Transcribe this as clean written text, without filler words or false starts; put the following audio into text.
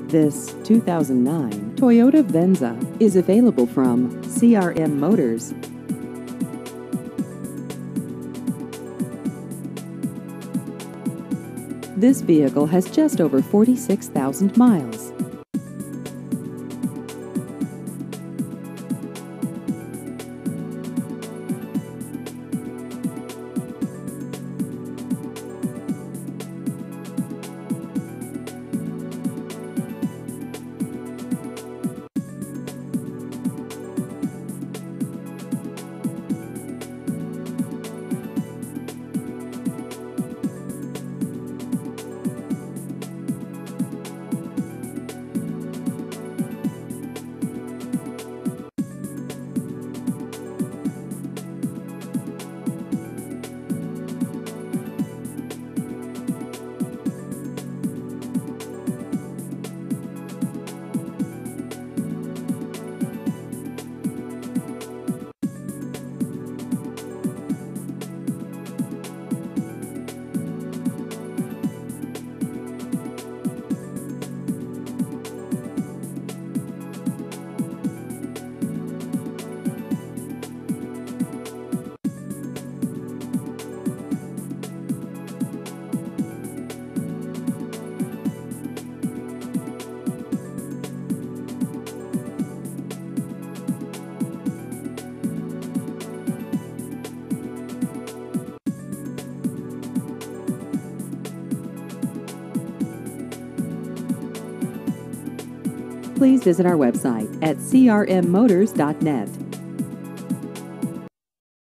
This 2009 Toyota Venza is available from CRM Motors. This vehicle has just over 46,000 miles. Please visit our website at crmmotors.net.